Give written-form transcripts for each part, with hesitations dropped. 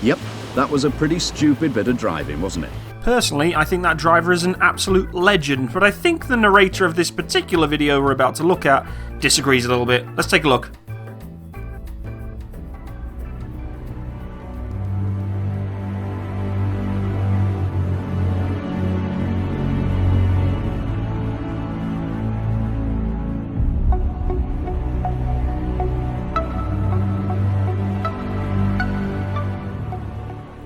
Yep, that was a pretty stupid bit of driving, wasn't it? Personally, I think that driver is an absolute legend, but I think the narrator of this particular video we're about to look at disagrees a little bit. Let's take a look.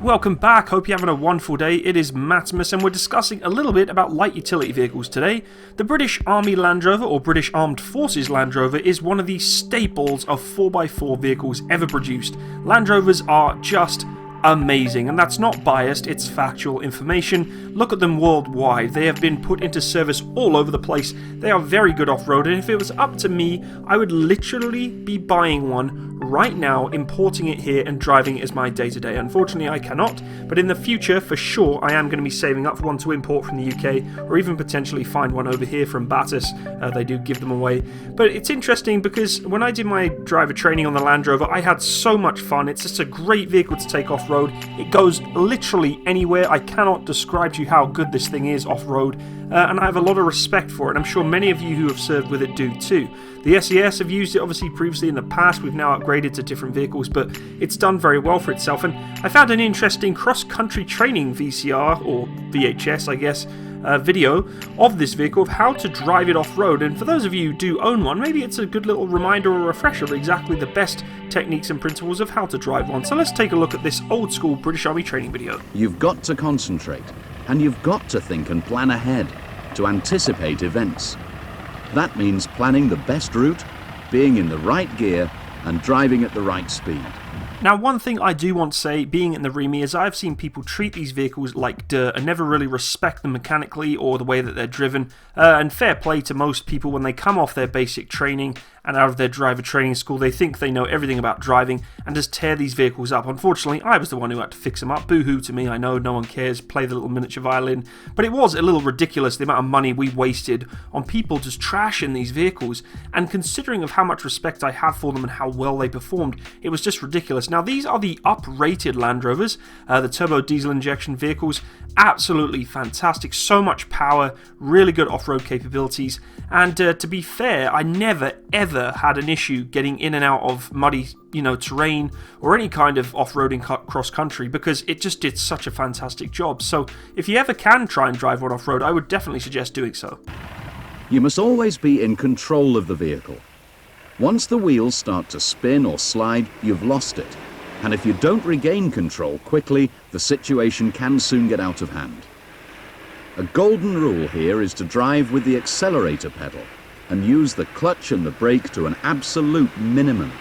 Welcome back, hope you're having a wonderful day. It is Matsimus and we're discussing a little bit about light utility vehicles today. The British Army Land Rover, or British Armed Forces Land Rover, is one of the staples of 4x4 vehicles ever produced. Land Rovers are just amazing, and that's not biased, it's factual information. Look at them worldwide. They have been put into service all over the place. They are very good off-road, and if it was up to me, I would literally be buying one right now, importing it here and driving it as my day-to-day. Unfortunately, I cannot, but in the future, for sure, I am going to be saving up for one to import from the UK, or even potentially find one over here from Battis. They do give them away. But it's interesting because when I did my driver training on the Land Rover, I had so much fun. It's just a great vehicle to take off-road. It goes literally anywhere. I cannot describe to you how good this thing is off-road, and I have a lot of respect for it. I'm sure many of you who have served with it do too. The SES have used it obviously previously in the past. We've now upgraded to different vehicles, but it's done very well for itself. And I found an interesting cross-country training VCR, or VHS I guess, video of this vehicle of how to drive it off-road. And for those of you who do own one, maybe it's a good little reminder or refresher of exactly the best techniques and principles of how to drive one. So let's take a look at this old school British Army training video. You've got to concentrate, and you've got to think and plan ahead to anticipate events. That means planning the best route, being in the right gear, and driving at the right speed. Now, one thing I do want to say, being in the REME, is I've seen people treat these vehicles like dirt and never really respect them mechanically or the way that they're driven. And fair play to most people, when they come off their basic training and out of their driver training school, they think they know everything about driving and just tear these vehicles up. Unfortunately, I was the one who had to fix them up. Boo-hoo to me, I know, no one cares, play the little miniature violin. But it was a little ridiculous, the amount of money we wasted on people just trashing these vehicles. And considering of how much respect I have for them and how well they performed, it was just ridiculous. Now, these are the up-rated Land Rovers, the turbo diesel injection vehicles. Absolutely fantastic, so much power, really good off-road capabilities, and to be fair, I never ever had an issue getting in and out of muddy, terrain or any kind of off-roading cross-country, because it just did such a fantastic job. So if you ever can try and drive one off-road, I would definitely suggest doing so. You must always be in control of the vehicle. Once the wheels start to spin or slide, you've lost it. And if you don't regain control quickly, the situation can soon get out of hand. A golden rule here is to drive with the accelerator pedal and use the clutch and the brake to an absolute minimum.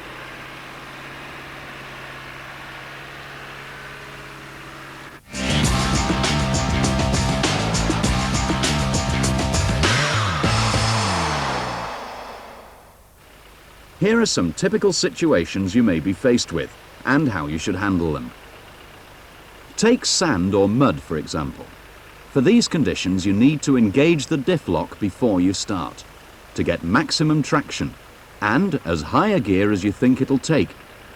Here are some typical situations you may be faced with, and how you should handle them. Take sand or mud, for example. For these conditions, you need to engage the diff lock before you start, to get maximum traction, and as high a gear as you think it'll take,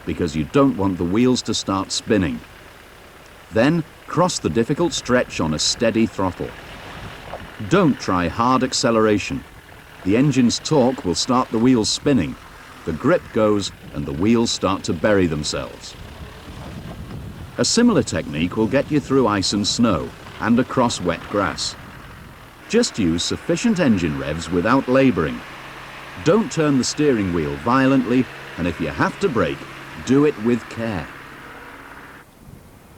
because you don't want the wheels to start spinning. Then, cross the difficult stretch on a steady throttle. Don't try hard acceleration. The engine's torque will start the wheels spinning. The grip goes and the wheels start to bury themselves. A similar technique will get you through ice and snow and across wet grass. Just use sufficient engine revs without labouring. Don't turn the steering wheel violently, and if you have to brake, do it with care.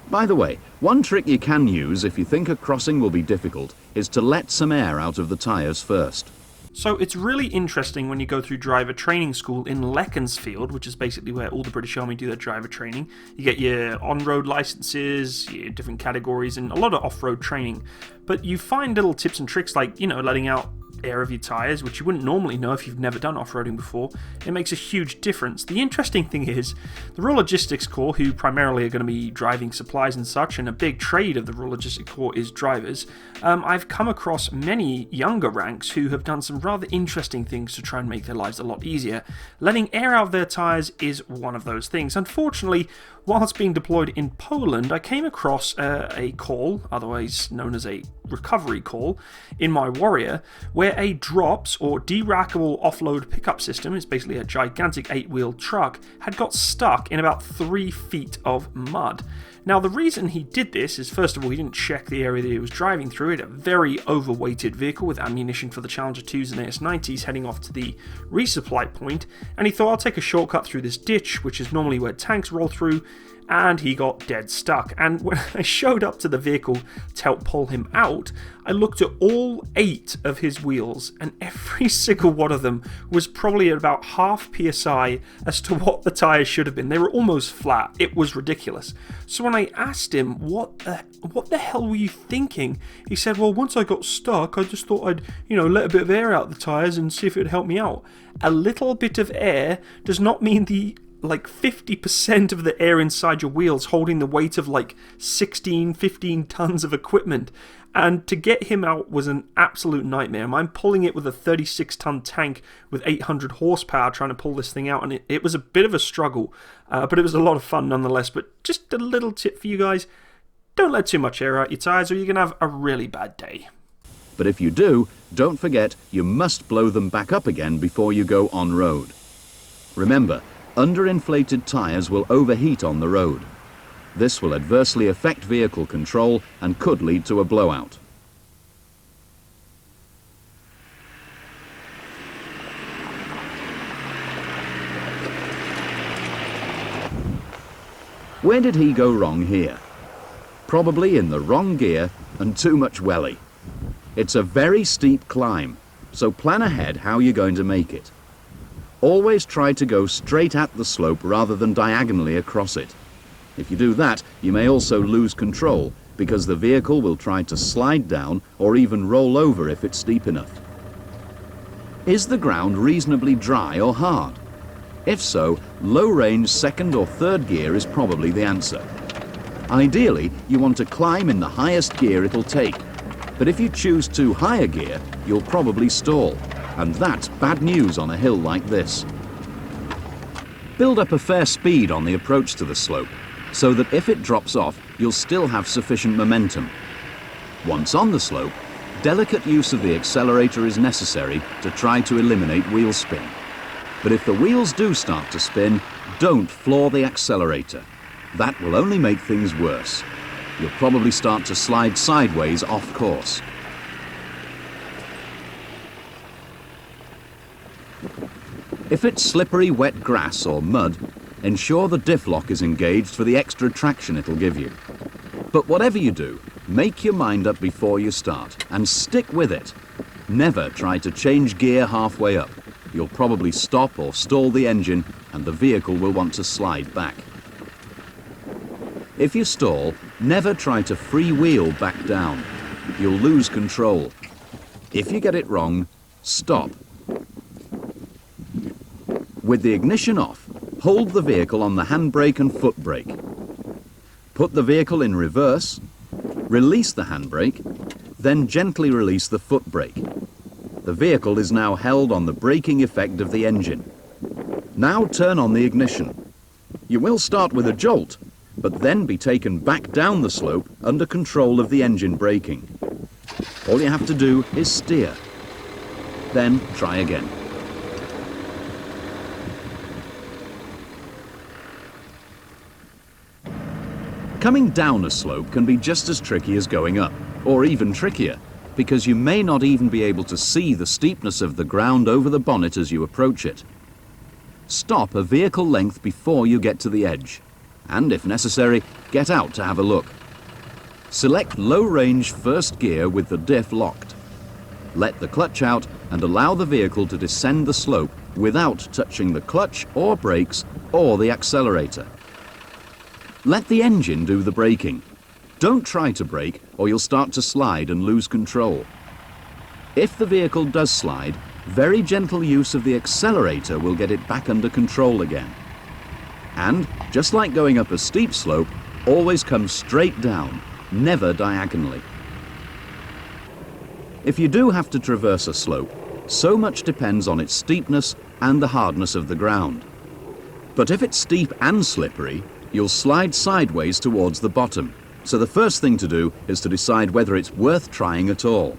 By the way, one trick you can use if you think a crossing will be difficult is to let some air out of the tyres first. So it's really interesting when you go through driver training school in Leckensfield, which is basically where all the British Army do their driver training. You get your on-road licenses, your different categories, and a lot of off-road training. But you find little tips and tricks like, letting out air of your tyres, which you wouldn't normally know if you've never done off-roading before. It makes a huge difference. The interesting thing is, the Royal Logistics Corps, who primarily are going to be driving supplies and such, and a big trade of the Royal Logistics Corps is drivers, I've come across many younger ranks who have done some rather interesting things to try and make their lives a lot easier. Letting air out of their tyres is one of those things. Unfortunately, whilst being deployed in Poland, I came across a call, otherwise known as a recovery call, in my Warrior, where a drops or derackable offload pickup system, it's basically a gigantic 8-wheel truck, had got stuck in about 3 feet of mud. Now, the reason he did this is, first of all, he didn't check the area that he was driving through. It, a very overweighted vehicle with ammunition for the Challenger 2s and AS90s heading off to the resupply point, and he thought, I'll take a shortcut through this ditch, which is normally where tanks roll through, and he got dead stuck. And when I showed up to the vehicle to help pull him out, I looked at all 8 of his wheels, and every single one of them was probably at about half PSI as to what the tyres should have been. They were almost flat. It was ridiculous. So when I asked him, what the hell were you thinking? He said, well, once I got stuck, I just thought I'd, let a bit of air out the tyres and see if it would help me out. A little bit of air does not mean the 50% of the air inside your wheels holding the weight of 15 tons of equipment. And to get him out was an absolute nightmare. I'm pulling it with a 36-ton tank with 800 horsepower trying to pull this thing out, and it was a bit of a struggle, but it was a lot of fun nonetheless. But just a little tip for you guys, don't let too much air out your tyres or you're going to have a really bad day. But if you do, don't forget you must blow them back up again before you go on-road. Remember, underinflated tyres will overheat on the road. This will adversely affect vehicle control and could lead to a blowout. Where did he go wrong here? Probably in the wrong gear and too much welly. It's a very steep climb, so plan ahead how you're going to make it. Always try to go straight at the slope rather than diagonally across it. If you do that, you may also lose control because the vehicle will try to slide down or even roll over if it's steep enough. Is the ground reasonably dry or hard? If so, low-range second or third gear is probably the answer. Ideally, you want to climb in the highest gear it'll take, but if you choose too high a gear, you'll probably stall. And that's bad news on a hill like this. Build up a fair speed on the approach to the slope, so that if it drops off, you'll still have sufficient momentum. Once on the slope, delicate use of the accelerator is necessary to try to eliminate wheel spin. But if the wheels do start to spin, don't floor the accelerator. That will only make things worse. You'll probably start to slide sideways off course. If it's slippery wet grass or mud, ensure the diff lock is engaged for the extra traction it'll give you. But whatever you do, make your mind up before you start and stick with it. Never try to change gear halfway up. You'll probably stop or stall the engine and the vehicle will want to slide back. If you stall, never try to freewheel back down. You'll lose control. If you get it wrong, stop. With the ignition off, hold the vehicle on the handbrake and foot brake. Put the vehicle in reverse, release the handbrake, then gently release the foot brake. The vehicle is now held on the braking effect of the engine. Now turn on the ignition. You will start with a jolt, but then be taken back down the slope under control of the engine braking. All you have to do is steer. Then try again. Coming down a slope can be just as tricky as going up, or even trickier, because you may not even be able to see the steepness of the ground over the bonnet as you approach it. Stop a vehicle length before you get to the edge, and if necessary, get out to have a look. Select low-range first gear with the diff locked. Let the clutch out and allow the vehicle to descend the slope without touching the clutch or brakes or the accelerator. Let the engine do the braking. Don't try to brake or you'll start to slide and lose control. If the vehicle does slide, very gentle use of the accelerator will get it back under control again. And, just like going up a steep slope, always come straight down, never diagonally. If you do have to traverse a slope, so much depends on its steepness and the hardness of the ground. But if it's steep and slippery, you'll slide sideways towards the bottom. So the first thing to do is to decide whether it's worth trying at all.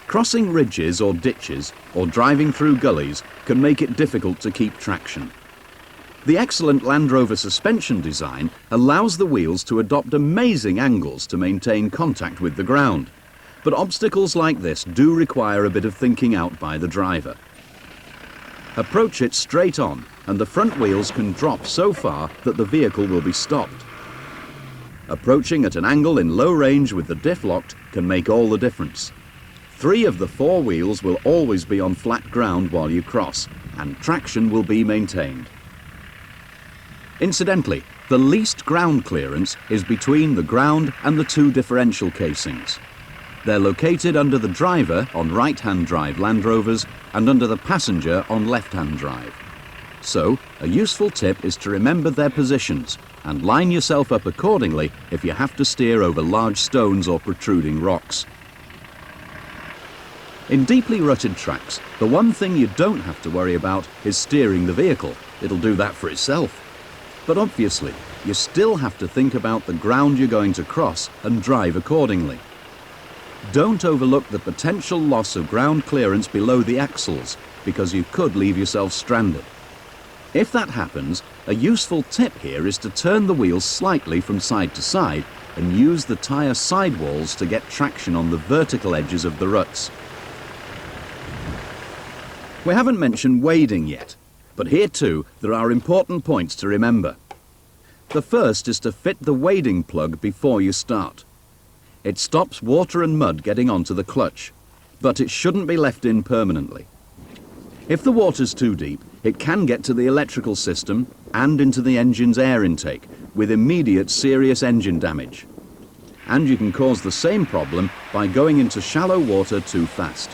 Crossing ridges or ditches or driving through gullies can make it difficult to keep traction. The excellent Land Rover suspension design allows the wheels to adopt amazing angles to maintain contact with the ground. But obstacles like this do require a bit of thinking out by the driver. Approach it straight on and the front wheels can drop so far that the vehicle will be stopped. Approaching at an angle in low range with the diff locked can make all the difference. 3 of the 4 wheels will always be on flat ground while you cross, and traction will be maintained. Incidentally, the least ground clearance is between the ground and the 2 differential casings. They're located under the driver on right-hand drive Land Rovers and under the passenger on left-hand drive. So, a useful tip is to remember their positions and line yourself up accordingly if you have to steer over large stones or protruding rocks. In deeply rutted tracks, the one thing you don't have to worry about is steering the vehicle. It'll do that for itself. But obviously, you still have to think about the ground you're going to cross and drive accordingly. Don't overlook the potential loss of ground clearance below the axles, because you could leave yourself stranded. If that happens, a useful tip here is to turn the wheels slightly from side to side and use the tyre sidewalls to get traction on the vertical edges of the ruts. We haven't mentioned wading yet, but here too there are important points to remember. The first is to fit the wading plug before you start. It stops water and mud getting onto the clutch, but it shouldn't be left in permanently. If the water's too deep, it can get to the electrical system and into the engine's air intake, with immediate serious engine damage. And you can cause the same problem by going into shallow water too fast.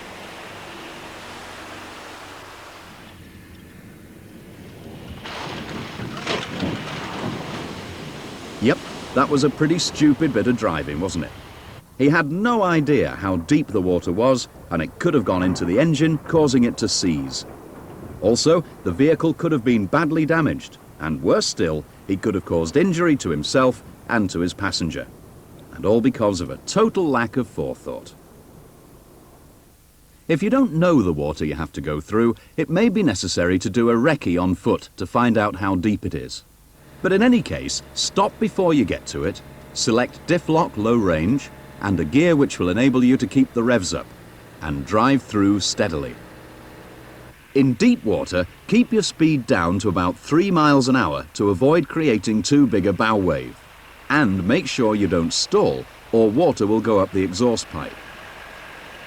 Yep, that was a pretty stupid bit of driving, wasn't it? He had no idea how deep the water was, and it could have gone into the engine, causing it to seize. Also, the vehicle could have been badly damaged, and worse still, he could have caused injury to himself and to his passenger. And all because of a total lack of forethought. If you don't know the water you have to go through, it may be necessary to do a recce on foot to find out how deep it is. But in any case, stop before you get to it, select diff lock low range, and a gear which will enable you to keep the revs up, and drive through steadily. In deep water, keep your speed down to about 3 miles an hour to avoid creating too big a bow wave, and make sure you don't stall, or water will go up the exhaust pipe.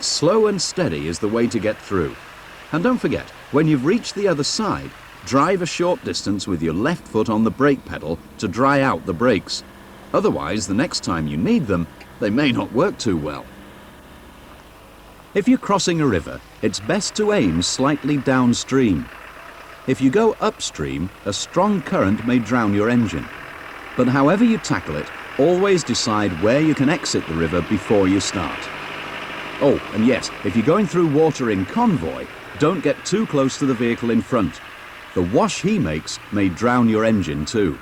Slow and steady is the way to get through. And don't forget, when you've reached the other side, drive a short distance with your left foot on the brake pedal to dry out the brakes. Otherwise, the next time you need them, they may not work too well. If you're crossing a river, it's best to aim slightly downstream. If you go upstream, a strong current may drown your engine. But however you tackle it, always decide where you can exit the river before you start. Oh, and yes, if you're going through water in convoy, don't get too close to the vehicle in front. The wash he makes may drown your engine too.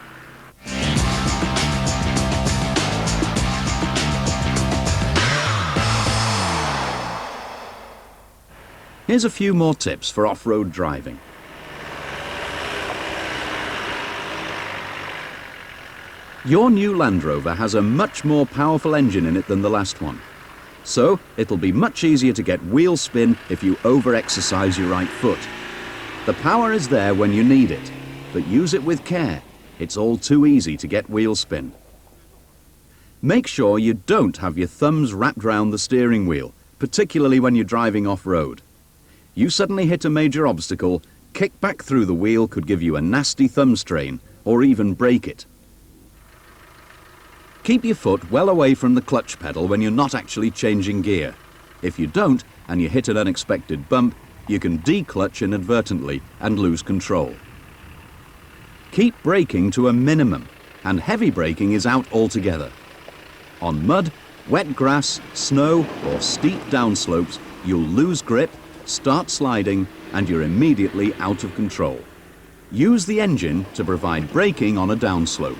Here's a few more tips for off-road driving. Your new Land Rover has a much more powerful engine in it than the last one. So, it'll be much easier to get wheel spin if you over-exercise your right foot. The power is there when you need it, but use it with care. It's all too easy to get wheel spin. Make sure you don't have your thumbs wrapped round the steering wheel, particularly when you're driving off-road. You suddenly hit a major obstacle, kick back through the wheel could give you a nasty thumb strain, or even break it. Keep your foot well away from the clutch pedal when you're not actually changing gear. If you don't, and you hit an unexpected bump, you can declutch inadvertently and lose control. Keep braking to a minimum, and heavy braking is out altogether. On mud, Wet grass, snow or steep downslopes, you'll lose grip, start sliding, and you're immediately out of control. Use the engine to provide braking on a downslope.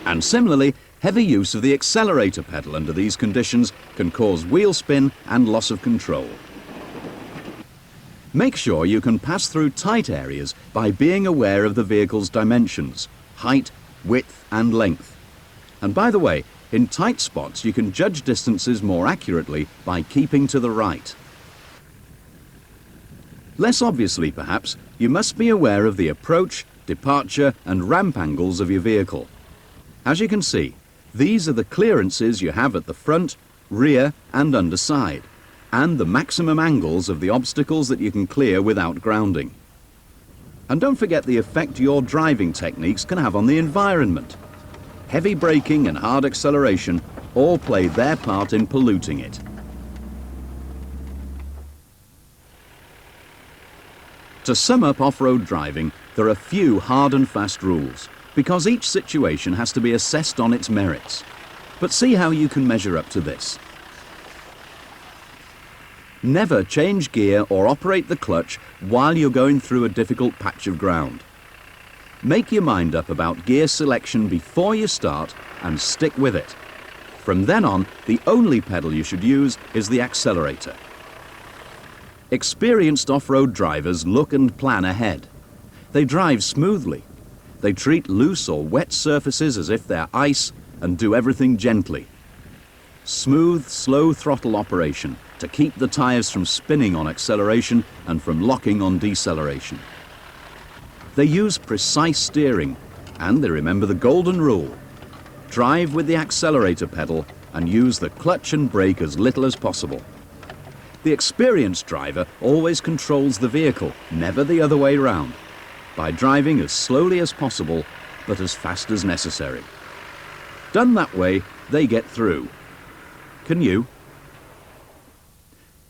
And similarly, heavy use of the accelerator pedal under these conditions can cause wheel spin and loss of control. Make sure you can pass through tight areas by being aware of the vehicle's dimensions, height, width and length. And by the way, in tight spots you can judge distances more accurately by keeping to the right. Less obviously perhaps, you must be aware of the approach, departure and ramp angles of your vehicle. As you can see, these are the clearances you have at the front, rear and underside, and the maximum angles of the obstacles that you can clear without grounding. And don't forget the effect your driving techniques can have on the environment. Heavy braking and hard acceleration all play their part in polluting it. To sum up off-road driving, there are few hard and fast rules, because each situation has to be assessed on its merits. But see how you can measure up to this. Never change gear or operate the clutch while you're going through a difficult patch of ground. Make your mind up about gear selection before you start and stick with it. From then on, the only pedal you should use is the accelerator. Experienced off-road drivers look and plan ahead. They drive smoothly. They treat loose or wet surfaces as if they're ice and do everything gently. Smooth, slow throttle operation to keep the tyres from spinning on acceleration and from locking on deceleration. They use precise steering and they remember the golden rule. Drive with the accelerator pedal and use the clutch and brake as little as possible. The experienced driver always controls the vehicle, never the other way round, by driving as slowly as possible but as fast as necessary. Done that way, they get through. Can you?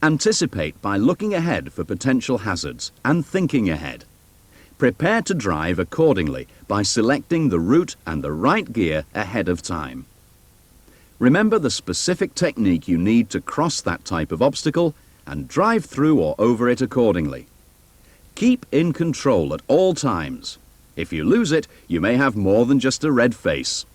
Anticipate by looking ahead for potential hazards and thinking ahead. Prepare to drive accordingly by selecting the route and the right gear ahead of time. Remember the specific technique you need to cross that type of obstacle and drive through or over it accordingly. Keep in control at all times. If you lose it, you may have more than just a red face.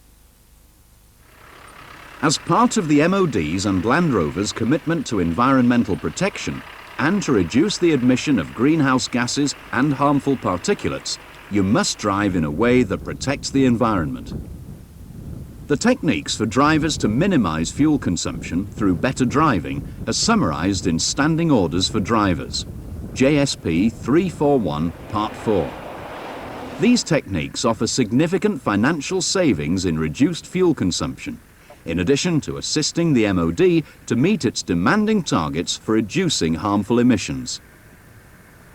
As part of the MOD's and Land Rover's commitment to environmental protection and to reduce the emission of greenhouse gases and harmful particulates, you must drive in a way that protects the environment. The techniques for drivers to minimize fuel consumption through better driving are summarized in Standing Orders for Drivers, JSP 341 Part 4. These techniques offer significant financial savings in reduced fuel consumption, in addition to assisting the MOD to meet its demanding targets for reducing harmful emissions.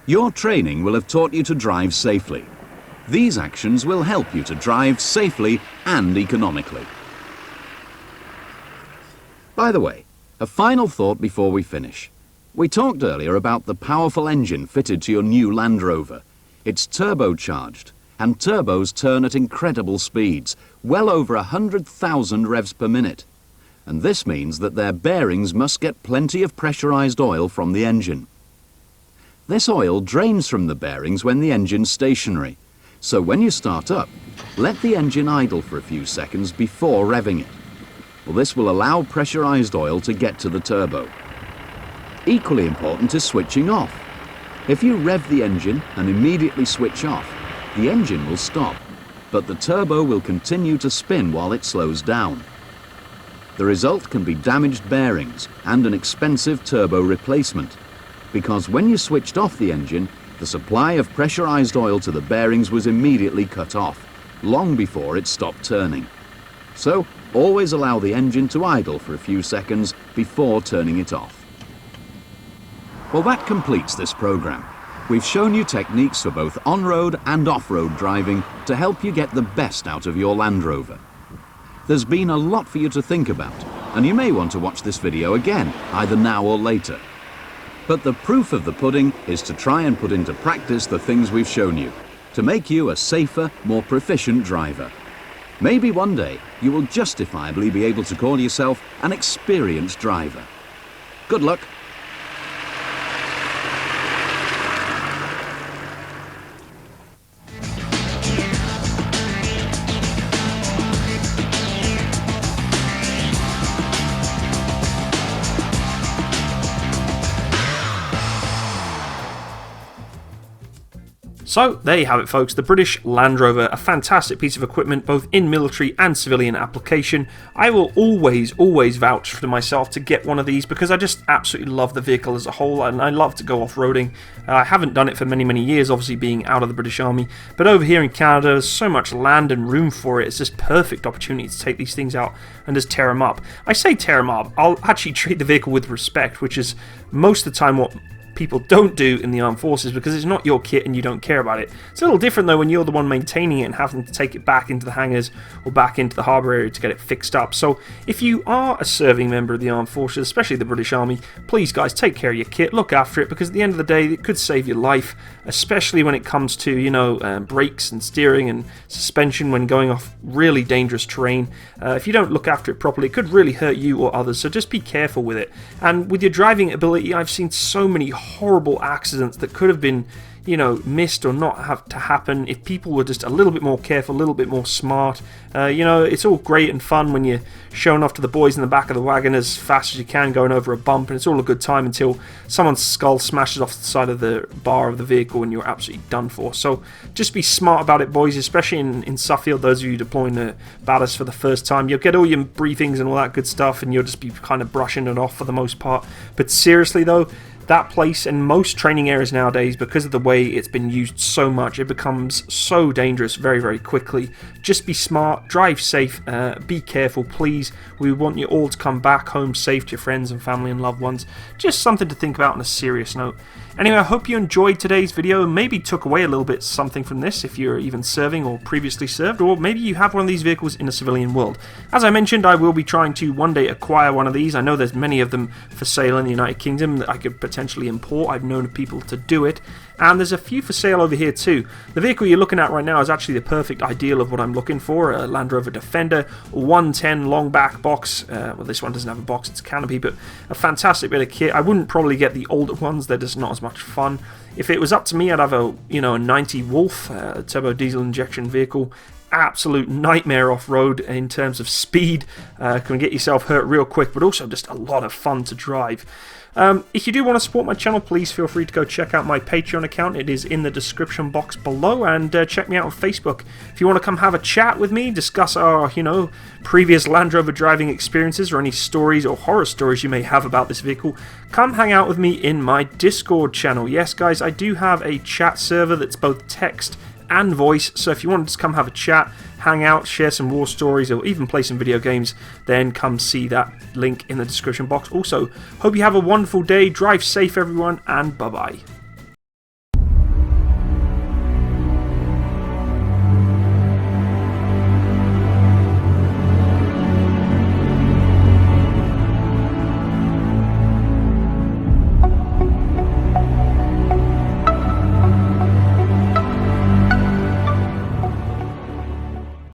Your training will have taught you to drive safely. These actions will help you to drive safely and economically. By the way, a final thought before we finish. We talked earlier about the powerful engine fitted to your new Land Rover. It's turbocharged, and turbos turn at incredible speeds, well over 100,000 revs per minute. And this means that their bearings must get plenty of pressurized oil from the engine. This oil drains from the bearings when the engine's stationary, so when you start up, let the engine idle for a few seconds before revving it. Well, this will allow pressurized oil to get to the turbo. Equally important is switching off. If you rev the engine and immediately switch off, the engine will stop, but the turbo will continue to spin while it slows down. The result can be damaged bearings and an expensive turbo replacement, because when you switched off the engine, the supply of pressurized oil to the bearings was immediately cut off, long before it stopped turning. So, always allow the engine to idle for a few seconds before turning it off. Well, that completes this program. We've shown you techniques for both on-road and off-road driving to help you get the best out of your Land Rover. There's been a lot for you to think about, and you may want to watch this video again, either now or later. But the proof of the pudding is to try and put into practice the things we've shown you, to make you a safer, more proficient driver. Maybe one day you will justifiably be able to call yourself an experienced driver. Good luck. So there you have it, folks, the British Land Rover, a fantastic piece of equipment both in military and civilian application. I will always vouch for myself to get one of these because I just absolutely love the vehicle as a whole, and I love to go off-roading. I haven't done it for many years, obviously being out of the British Army, but over here in Canada there's so much land and room for it. It's just perfect opportunity to take these things out and just tear them up. I say tear them up, I'll actually treat the vehicle with respect, which is most of the time what people don't do in the armed forces because it's not your kit and you don't care about it. It's a little different though when you're the one maintaining it and having to take it back into the hangars or back into the harbour area to get it fixed up. So if you are a serving member of the armed forces, especially the British Army, please guys, take care of your kit, look after it, because at the end of the day it could save your life, especially when it comes to, you know, brakes and steering and suspension when going off really dangerous terrain. If you don't look after it properly, it could really hurt you or others, so just be careful with it. And with your driving ability, I've seen so many horrible accidents that could have been, you know, missed or not have to happen if people were just a little bit more careful, a little bit more smart. You know, it's all great and fun when you're showing off to the boys in the back of the wagon as fast as you can going over a bump, and it's all a good time until someone's skull smashes off the side of the bar of the vehicle and you're absolutely done for. So just be smart about it, boys, especially in Suffield. Those of you deploying the ballast for the first time, you'll get all your briefings and all that good stuff and you'll just be kind of brushing it off for the most part. But seriously though, that place and most training areas nowadays, because of the way it's been used so much, it becomes so dangerous very quickly. Just be smart, drive safe, be careful please. We want you all to come back home safe to your friends and family and loved ones. Just something to think about on a serious note. Anyway, I hope you enjoyed today's video and maybe took away a little bit something from this if you're even serving or previously served, or maybe you have one of these vehicles in a civilian world. As I mentioned, I will be trying to one day acquire one of these. I know there's many of them for sale in the United Kingdom that I could potentially import. I've known of people to do it. And there's a few for sale over here too. The vehicle you're looking at right now is actually the perfect ideal of what I'm looking for. A Land Rover Defender 110 long back box. Well, this one doesn't have a box, it's a canopy, but a fantastic bit of kit. I wouldn't probably get the older ones, they're just not as much fun. If it was up to me, I'd have a, you know, a 90 Wolf turbo diesel injection vehicle. Absolute nightmare off-road in terms of speed. Can get yourself hurt real quick, but also just a lot of fun to drive. If you do want to support my channel, please feel free to go check out my Patreon account. It is in the description box below, and check me out on Facebook. If you want to come have a chat with me, discuss our, you know, previous Land Rover driving experiences or any stories or horror stories you may have about this vehicle, come hang out with me in my Discord channel. Yes, guys, I do have a chat server that's both text and voice, so if you want to just come have a chat, hang out, share some war stories, or even play some video games, then come see that link in the description box. Also, hope you have a wonderful day, drive safe everyone, and bye bye.